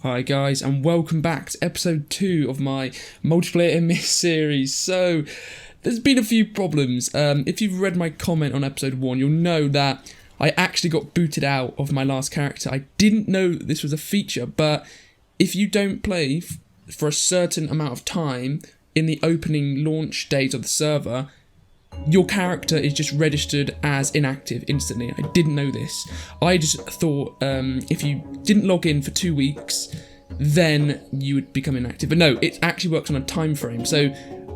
Hi guys, and welcome back to episode 2 of my multiplayer Ymir series. So, there's been a few problems. If you've read my comment on episode 1, you'll know that I actually got booted out of my last character. I didn't know that this was a feature, but if you don't play for a certain amount of time in the opening launch days of the server, your character is just registered as inactive instantly. I didn't know this. I just thought if you didn't log in for 2 weeks, then you would become inactive. But no, it actually works on a time frame. So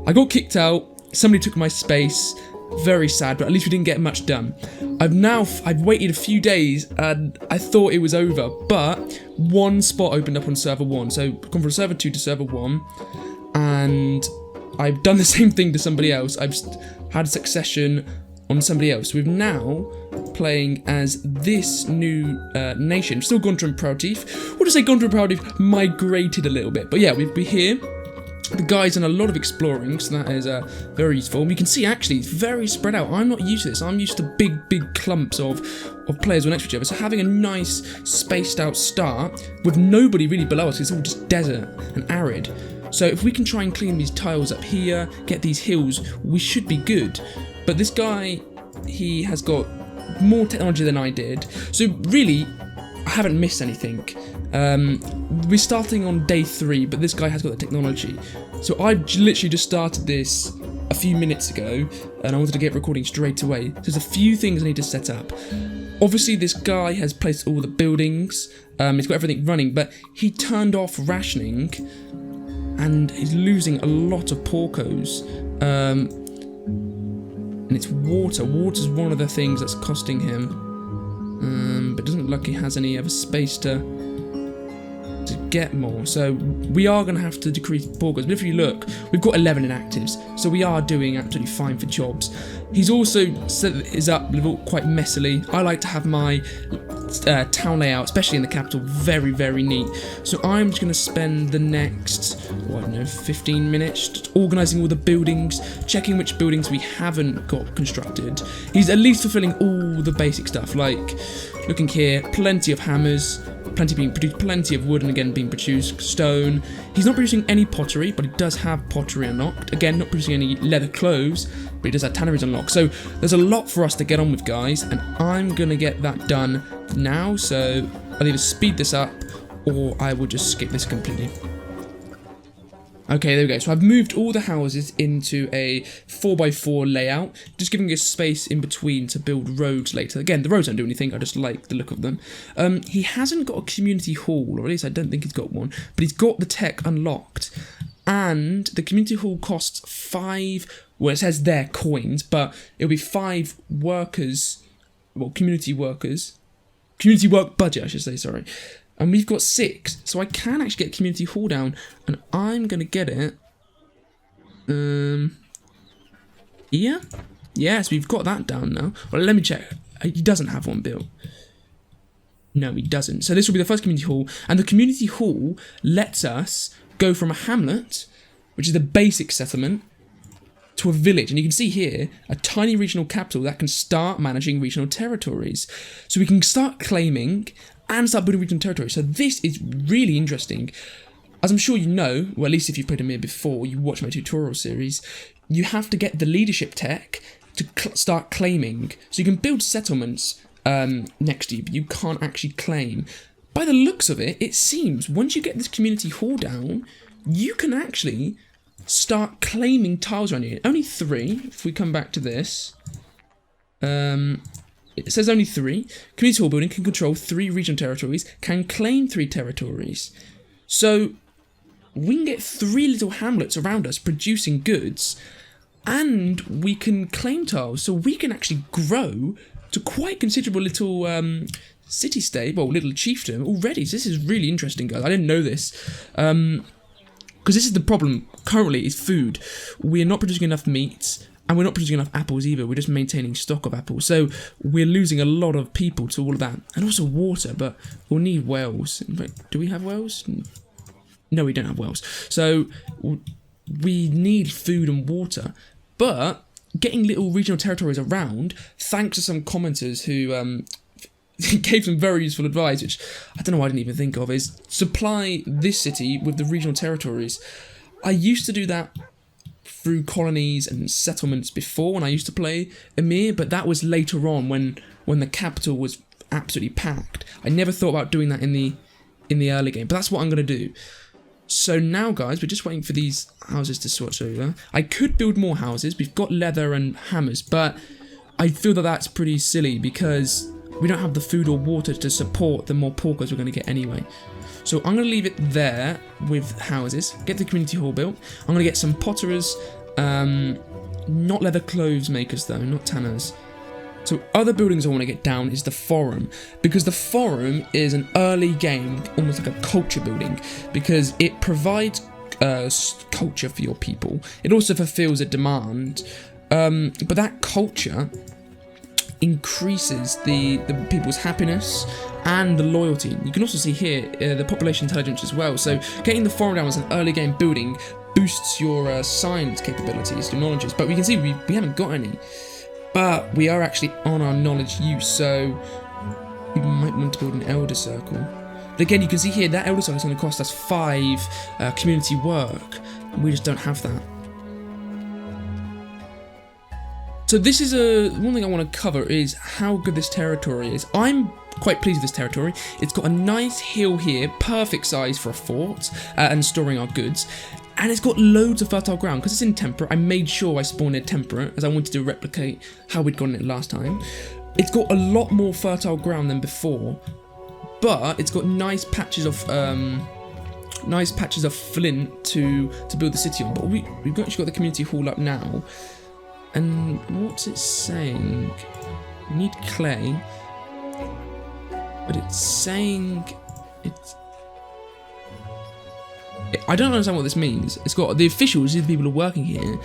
I got kicked out. Somebody took my space. Very sad, but at least we didn't get much done. I've waited a few days and I thought it was over, but one spot opened up on server 1. So I've gone from server 2 to server 1, and I've done the same thing to somebody else. I've had a succession on somebody else. We're now playing as this new nation. Still Gondor and Proudteeth. We'll just say Gondor and Proudteeth migrated a little bit. But yeah, we're here. The guy's done a lot of exploring, so that is very useful. And we can see actually it's very spread out. I'm not used to this. I'm used to big clumps of players next to each other. So having a nice spaced out start with nobody really below us, it's all just desert and arid. So if we can try and clean these tiles up here, get these hills, we should be good. But this guy, he has got more technology than I did. So really, I haven't missed anything. We're starting on day 3, but this guy has got the technology. So I literally just started this a few minutes ago, and I wanted to get recording straight away. So there's a few things I need to set up. Obviously, this guy has placed all the buildings. He's got everything running, but he turned off rationing, and he's losing a lot of porcos. And it's water. Water's one of the things that's costing him. But it doesn't look like he has any other space to get more. So we are going to have to decrease porcos. But if you look, we've got 11 inactives. So we are doing absolutely fine for jobs. He's also set his up quite messily. I like to have my town layout, especially in the capital, very neat. So I'm just going to spend the next, 15 minutes just organising all the buildings, checking which buildings we haven't got constructed. He's at least fulfilling all the basic stuff, like looking here, plenty of hammers, plenty being produced, plenty of wood and again being produced, stone. He's not producing any pottery, but he does have pottery unlocked. Again, not producing any leather clothes, but he does have tanneries unlocked. So there's a lot for us to get on with, guys, and I'm going to get that done now. So I'll either speed this up or I will just skip this completely. Okay, there we go. So I've moved all the houses into a 4x4 layout, just giving us space in between to build roads later. Again, the roads don't do anything, I just like the look of them. He hasn't got a community hall, or at least I don't think he's got one, but he's got the tech unlocked. And the community hall costs 5, well, it says there coins, but it'll be 5 workers, well, community work budget, I should say, sorry. And we've got 6, so I can actually get community hall down, and I'm going to get it, here? Yes, we've got that down now. Well, let me check. He doesn't have one built. No, he doesn't. So this will be the first community hall, and the community hall lets us go from a hamlet, which is the basic settlement, to a village. And you can see here, a tiny regional capital that can start managing regional territories. So we can start claiming and start building regional territory. So this is really interesting. As I'm sure you know, well, at least if you've played Ymir before, you watch my tutorial series, you have to get the leadership tech to start claiming. So you can build settlements next to you, but you can't actually claim. By the looks of it, it seems once you get this community hall down, you can actually start claiming tiles around you. Only 3, if we come back to this. It says only 3. Community hall building can control 3 regional territories, can claim 3 territories. So we can get 3 little hamlets around us producing goods, and we can claim tiles. So we can actually grow to quite considerable little city-state, well, little chiefdom already. So this is really interesting, guys. I didn't know this. Because this is the problem currently, is food. We're not producing enough meat. And we're not producing enough apples either, we're just maintaining stock of apples. So we're losing a lot of people to all of that. And also water, but we'll need wells. In fact, do we have wells? No, we don't have wells. So we need food and water. But getting little regional territories around, thanks to some commenters who gave some very useful advice, which I don't know why I didn't even think of, is supply this city with the regional territories. I used to do that through colonies and settlements before when I used to play Ymir, but that was later on when the capital was absolutely packed. I never thought about doing that in the early game, but that's what I'm going to do. So now, guys, we're just waiting for these houses to switch over. I could build more houses. We've got leather and hammers, but I feel that that's pretty silly because we don't have the food or water to support the more porcos we're going to get anyway. So I'm going to leave it there with houses. Get the community hall built. I'm going to get some potterers. Not leather clothes makers, though. Not tanners. So other buildings I want to get down is the forum, because the forum is an early game, almost like a culture building, because it provides culture for your people. It also fulfills a demand, but that culture increases the people's happiness and the loyalty. You can also see here the population intelligence as well. So getting the forum down as an early game building boosts your science capabilities, your knowledges. But we can see we haven't got any. But we are actually on our knowledge use, so we might want to build an elder circle. But again, you can see here that elder circle is going to cost us 5 community work. And we just don't have that. So this is one thing I want to cover is how good this territory is. I'm quite pleased with this territory. It's got a nice hill here, perfect size for a fort and storing our goods. And it's got loads of fertile ground. Because it's in temperate, I made sure I spawned it temperate, as I wanted to replicate how we'd gotten it last time. It's got a lot more fertile ground than before, but it's got nice patches of flint to build the city on. But we've actually got the community hall up now. And what's it saying? We need clay, but it's saying it's... I don't understand what this means. It's got the officials, these people who are working here,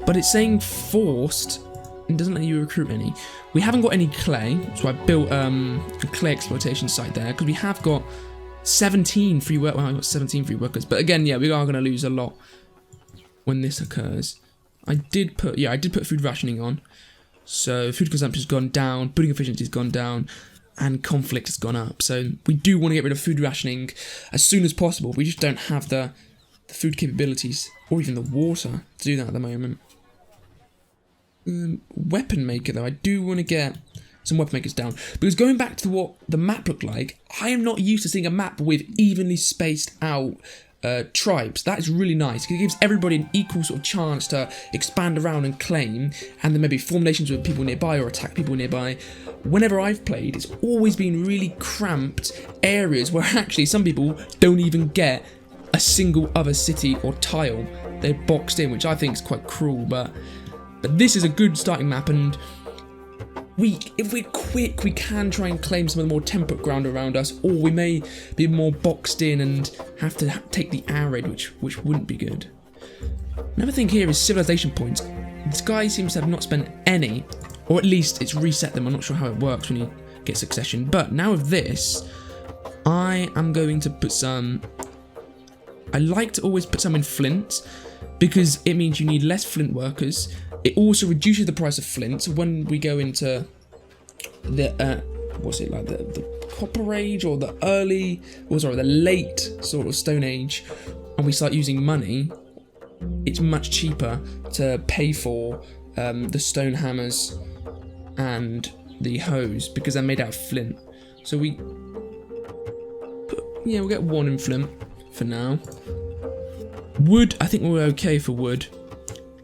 but it's saying forced and doesn't let you recruit any. We haven't got any clay, so I built a clay exploitation site there because we have got 17 free work. Well, I've got 17 free workers, but again, yeah, we are going to lose a lot when this occurs. I did put food rationing on, so food consumption's gone down, building efficiency's gone down, and conflict has gone up. So we do want to get rid of food rationing as soon as possible. We just don't have the food capabilities or even the water to do that at the moment. Weapon maker though, I do want to get some weapon makers down, because going back to what the map looked like, I am not used to seeing a map with evenly spaced out tribes. That is really nice because it gives everybody an equal sort of chance to expand around and claim, and then maybe form nations with people nearby or attack people nearby. Whenever I've played, it's always been really cramped areas where actually some people don't even get a single other city or tile. They're boxed in, which I think is quite cruel, but this is a good starting map, and if we're quick, we can try and claim some of the more temperate ground around us, or we may be more boxed in and have to take the arid, which wouldn't be good. Another thing here is civilization points. This guy seems to have not spent any, or at least it's reset them. I'm not sure how it works when you get succession, but now with this, I am going to put some... I like to always put some in flint, because it means you need less flint workers. It also reduces the price of flint. So when we go into the the Copper Age or the late sort of Stone Age, and we start using money, it's much cheaper to pay for the stone hammers and the hoes because they're made out of flint. So we'll get 1 in flint for now. Wood, I think we're okay for wood.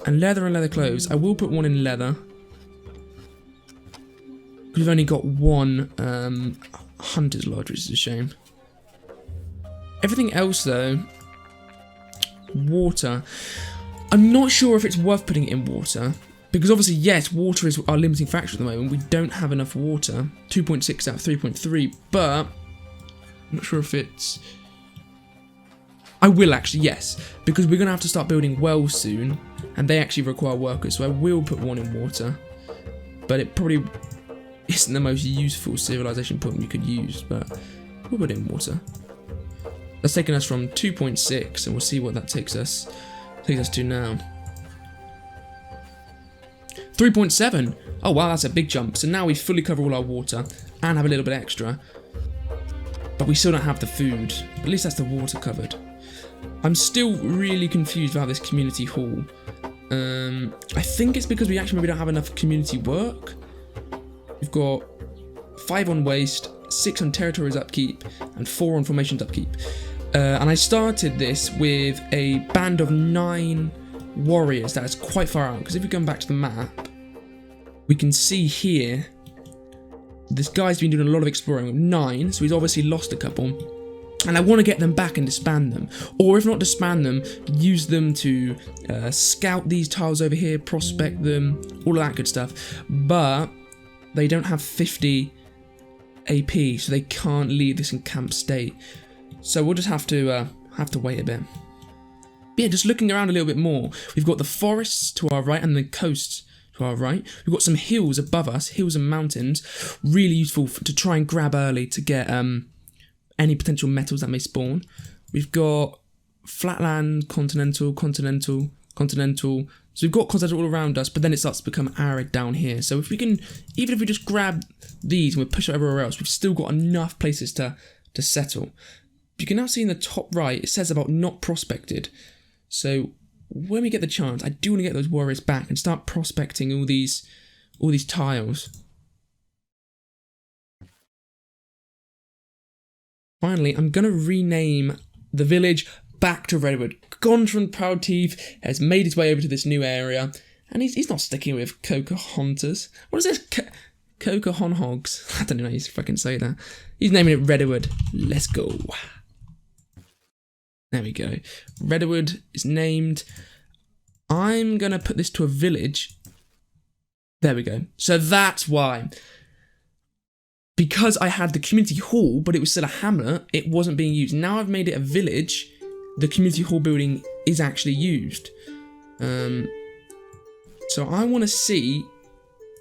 And leather clothes. I will put 1 in leather. We've only got 1 hunter's lodge, which is a shame. Everything else though, water. I'm not sure if it's worth putting it in water. Because obviously, yes, water is our limiting factor at the moment. We don't have enough water. 2.6 out of 3.3, but I'm not sure if it's... I will actually, yes, because we're going to have to start building wells soon, and they actually require workers, so I will put 1 in water, but it probably isn't the most useful civilization point we could use, but we'll put it in water. That's taken us from 2.6, and we'll see what that takes us to now. 3.7. Oh wow, that's a big jump. So now we fully cover all our water, and have a little bit extra. But we still don't have the food. At least that's the water covered. I'm still really confused about this community hall. I think it's because we actually maybe don't have enough community work. We've got 5 on waste, 6 on territories upkeep, and 4 on formations upkeep. And I started this with a band of 9 warriors that is quite far out. Because if we go back to the map, we can see here, this guy's been doing a lot of exploring with 9, so he's obviously lost a couple. And I want to get them back and disband them. Or if not disband them, use them to scout these tiles over here, prospect them, all of that good stuff. But they don't have 50 AP, so they can't leave this encamped state. So we'll just have to wait a bit. But yeah, just looking around a little bit more. We've got the forests to our right and the coasts to our right. We've got some hills above us, hills and mountains. Really useful to try and grab early to get any potential metals that may spawn. We've got flatland, continental. So we've got continental all around us, but then it starts to become arid down here. So if we can, even if we just grab these and we push it everywhere else, we've still got enough places to settle. You can now see in the top right, it says about not prospected. So when we get the chance, I do want to get those warriors back and start prospecting all these tiles. Finally, I'm going to rename the village back to Redwood. Gontran Proudteeth has made his way over to this new area, and he's not sticking with Cocohunters. What is this? Cocohonhogs? I don't know how you fucking say that. He's naming it Redwood. Let's go. There we go. Redwood is named. I'm going to put this to a village. There we go. So that's why. Because I had the community hall, but it was still a hamlet, it wasn't being used. Now I've made it a village, the community hall building is actually used. So I want to see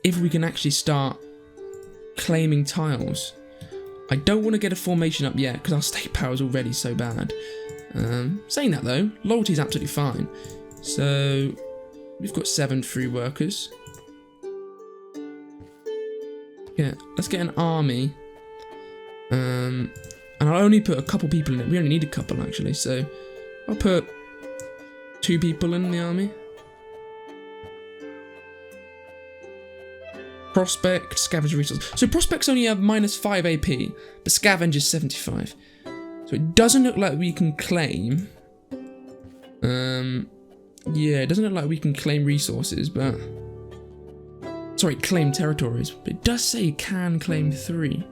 if we can actually start claiming tiles. I don't want to get a formation up yet, because our state power is already so bad. Saying that though, loyalty is absolutely fine. So we've got 7 free workers. Yeah, let's get an army. And I'll only put a couple people in it. We only need a couple actually, so I'll put 2 people in the army. Prospect, scavenge resources. So prospects only have -5 AP, but scavenge is 75. So it doesn't look like we can claim. Yeah, it doesn't look like we can claim resources, but sorry, claim territories. But it does say can claim 3.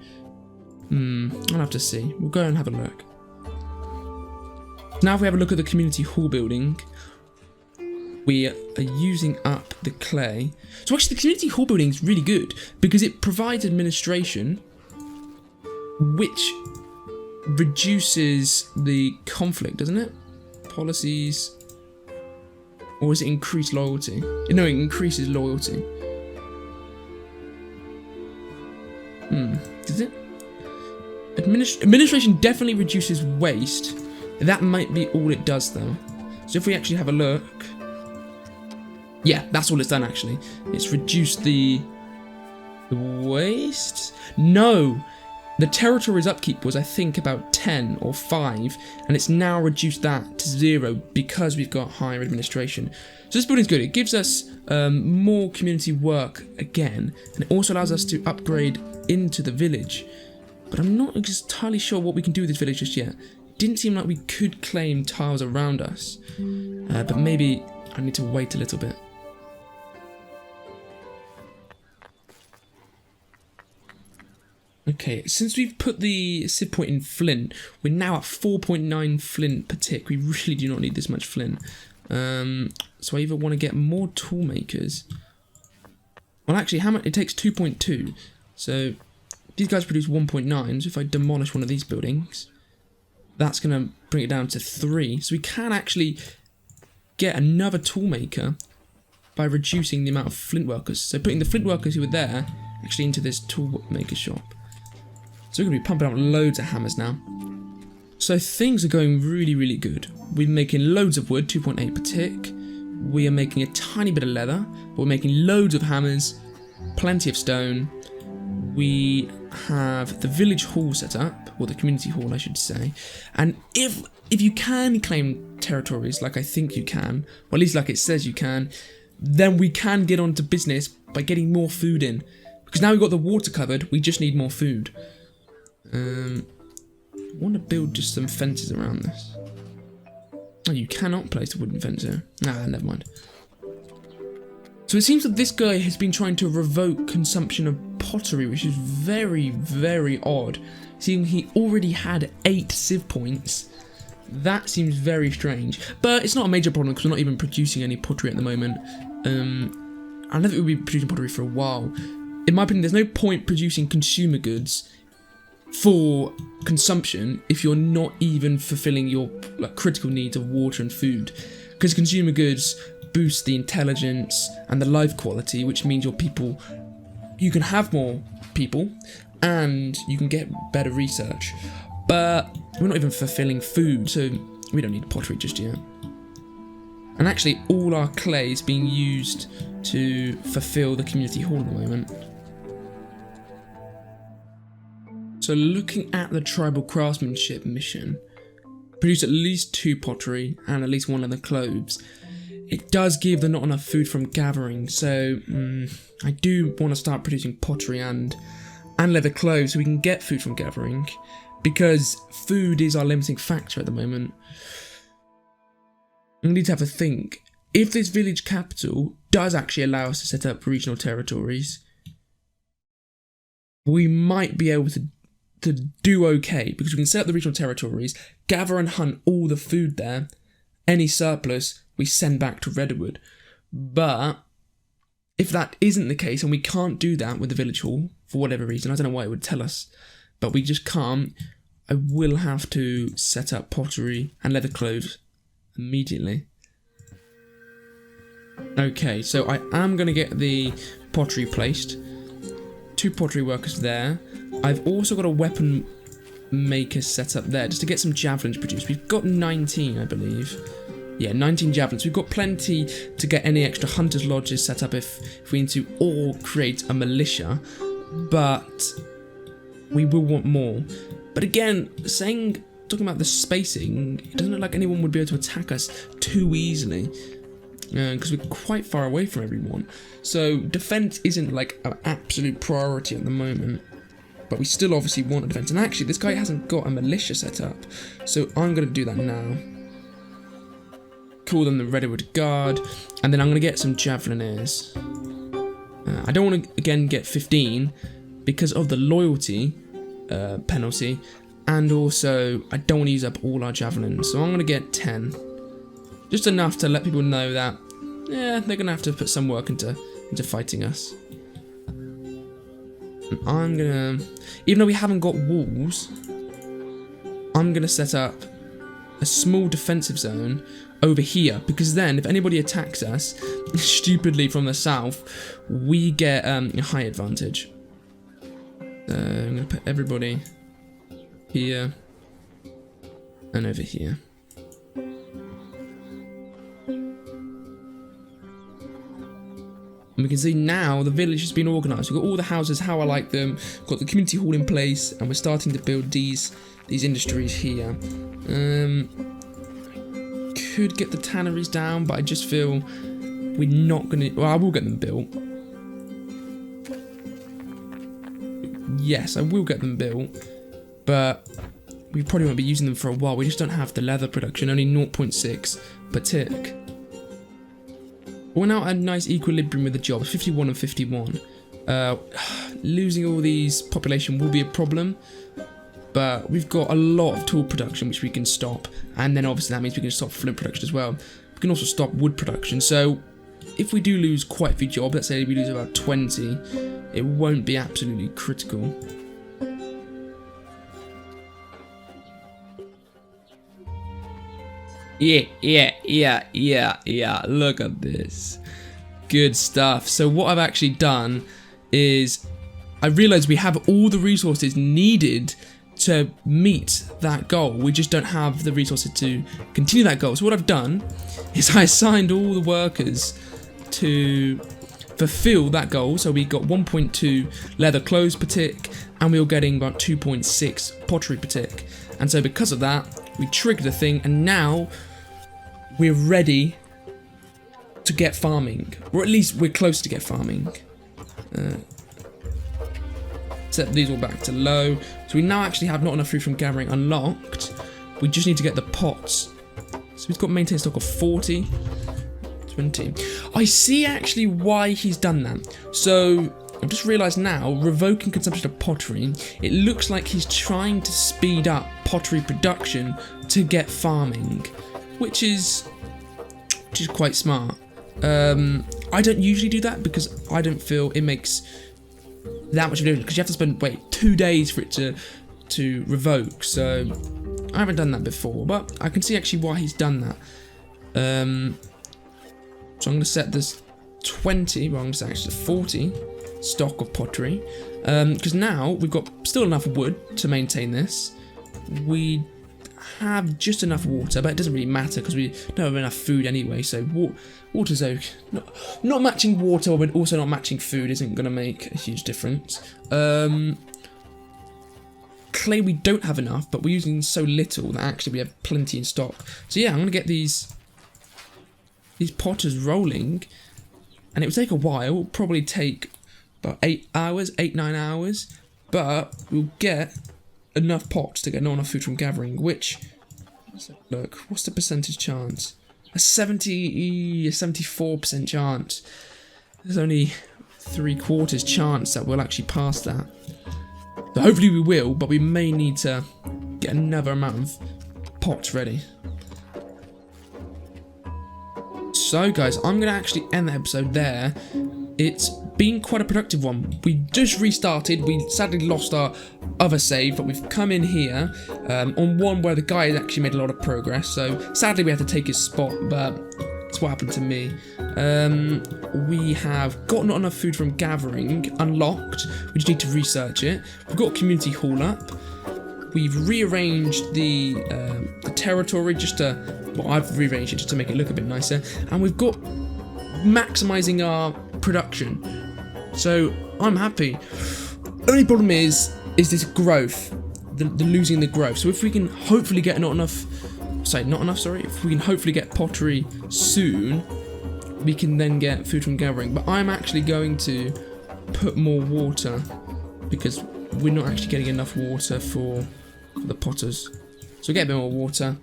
I'll have to see. We'll go and have a look. Now if we have a look at the community hall building, we are using up the clay. So actually the community hall building is really good because it provides administration which reduces the conflict, doesn't it? Policies. Or is it increased loyalty? No, it increases loyalty. Does it? Administration definitely reduces waste. That might be all it does though. So if we actually have a look. Yeah, that's all it's done actually. It's reduced the waste? No! The territory's upkeep was I think about 10 or 5 and it's now reduced that to 0 because we've got higher administration. So this building's good. It gives us more community work again and it also allows us to upgrade into the village. But I'm not entirely sure what we can do with this village just yet. It didn't seem like we could claim tiles around us. But maybe I need to wait a little bit. Okay, since we've put the sieve point in flint, we're now at 4.9 flint per tick. We really do not need this much flint. So I either want to get more tool makers. Well, actually, how much? It takes 2.2. So these guys produce 1.9. So if I demolish one of these buildings, that's going to bring it down to 3. So we can actually get another tool maker by reducing the amount of flint workers. So putting the flint workers who were there actually into this tool maker shop. So we're going to be pumping out loads of hammers now. So things are going really, really good. We're making loads of wood, 2.8 per tick. We are making a tiny bit of leather, but we're making loads of hammers, plenty of stone. we have the village hall set up, or the community hall I should say, and if you can claim territories like I think you can, or at least like it says you can, then we can get on to business by getting more food in. Because now we've got the water covered, we just need more food. I want to build just some fences around this. Oh, you cannot place a wooden fence here. Nah, never mind. So it seems that this guy has been trying to revoke consumption of pottery, which is very, very odd. Seeing he already had 8 sieve points. That seems very strange. But it's not a major problem because we're not even producing any pottery at the moment. I don't think we'll be producing pottery for a while. In my opinion, there's no point producing consumer goods for consumption if you're not even fulfilling your critical needs of water and food. Because consumer goods boost the intelligence and the life quality, which means you can have more people and you can get better research. But we're not even fulfilling food, so we don't need pottery just yet. And actually all our clay is being used to fulfill the community hall at the moment. So looking at the tribal craftsmanship mission, produce at least 2 pottery and at least 1 leather cloves. It does give them not enough food from gathering, so I do want to start producing pottery and leather cloves so we can get food from gathering, because food is our limiting factor at the moment. We need to have a think. If this village capital does actually allow us to set up regional territories, we might be able to do okay, because we can set up the regional territories, gather and hunt all the food there, any surplus we send back to Redwood. But if that isn't the case and we can't do that with the village hall for whatever reason, I don't know why it would tell us, but we just can't, I will have to set up pottery and leather cloves immediately. Okay, so I am going to get the pottery placed. 2 pottery workers there. I've also got a weapon maker set up there just to get some javelins produced. We've got 19, I believe. Yeah, 19 javelins. We've got plenty to get any extra hunters' lodges set up if we need to, or create a militia. But we will want more. But again, talking about the spacing, it doesn't look like anyone would be able to attack us too easily. Because we're quite far away from everyone. So defense isn't like an absolute priority at the moment. But we still obviously want a defense. And actually, this guy hasn't got a militia set up. So I'm going to do that now. Call them the Redwood Guard. And then I'm going to get some Javelineers. I don't want to, again, get 15 because of the loyalty penalty. And also, I don't want to use up all our Javelins. So I'm going to get 10. Just enough to let people know that, yeah, they're going to have to put some work into fighting us. And I'm going to, even though we haven't got walls, I'm going to set up a small defensive zone over here, because then if anybody attacks us stupidly from the south, we get a high advantage. So I'm going to put everybody here and over here. And we can see now the village has been organised. We've got all the houses how I like them, got the community hall in place, and we're starting to build these industries here. Could get the tanneries down, but I just feel we're not going to... Well, I will get them built. Yes, I will get them built, but we probably won't be using them for a while. We just don't have the leather production, only 0.6 per tick. We're now at a nice equilibrium with the jobs, 51 and 51. Losing all these population will be a problem, but we've got a lot of tool production which we can stop, and then obviously that means we can stop flint production as well. We can also stop wood production, so if we do lose quite a few jobs, let's say we lose about 20, it won't be absolutely critical. Yeah, look at this. Good stuff. So what I've actually done is I realised we have all the resources needed to meet that goal. We just don't have the resources to continue that goal. So what I've done is I assigned all the workers for fulfill that goal. So we got 1.2 leather clothes per tick, and we were getting about 2.6 pottery per tick. And so because of that, we triggered the thing, and now we're ready to get farming, or at least we're close to get farming. Set these all back to low. So we now actually have not enough food from gathering unlocked. We just need to get the pots. So we've got maintain stock of 40. 20. I see actually why he's done that. So I've just realised now, revoking consumption of pottery, it looks like he's trying to speed up pottery production to get farming, which is quite smart. I don't usually do that because I don't feel it makes that much of a difference, because you have to spend 2 days for it to revoke. So I haven't done that before, but I can see actually why he's done that. So I'm going to set this 20, well I'm going to set actually 40 stock of pottery, because now we've got still enough wood to maintain this. We have just enough water, but it doesn't really matter because we don't have enough food anyway. So water's okay. Not matching water, but also not matching food isn't going to make a huge difference. Clay we don't have enough, but we're using so little that actually we have plenty in stock. So yeah, I'm going to get these potters rolling, and it will take a while. It'll probably take about 8 hours, 9 hours, but we'll get enough pots to get not enough food from gathering, which, look, what's the percentage chance? A 74% chance. There's only 3/4 chance that we'll actually pass that. So hopefully we will, but we may need to get another amount of pots ready. So guys, I'm going to actually end the episode there. It's been quite a productive one. We just restarted. We sadly lost our other save, but we've come in here on one where the guy has actually made a lot of progress. So sadly we had to take his spot, but that's what happened to me. We have got not enough food from gathering unlocked. We just need to research it. We've got a community hall up. We've rearranged the territory just to, well, I've rearranged it just to make it look a bit nicer, and we've got maximising our production. So I'm happy. Only problem is this growth, the losing the growth. So if we can hopefully get if we can hopefully get pottery soon, we can then get food from gathering. But I'm actually going to put more water, because we're not actually getting enough water for the potters. So get a bit more water.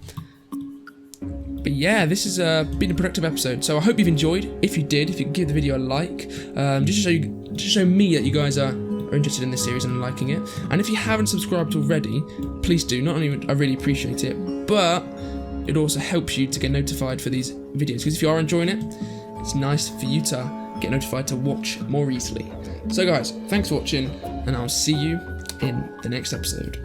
But yeah, this has been a productive episode, so I hope you've enjoyed. If you did, if you could give the video a like, just to show me that you guys are interested in this series and liking it. And if you haven't subscribed already, please do. Not only would I really appreciate it, but it also helps you to get notified for these videos, because if you are enjoying it, it's nice for you to get notified to watch more easily. So guys, thanks for watching, and I'll see you in the next episode.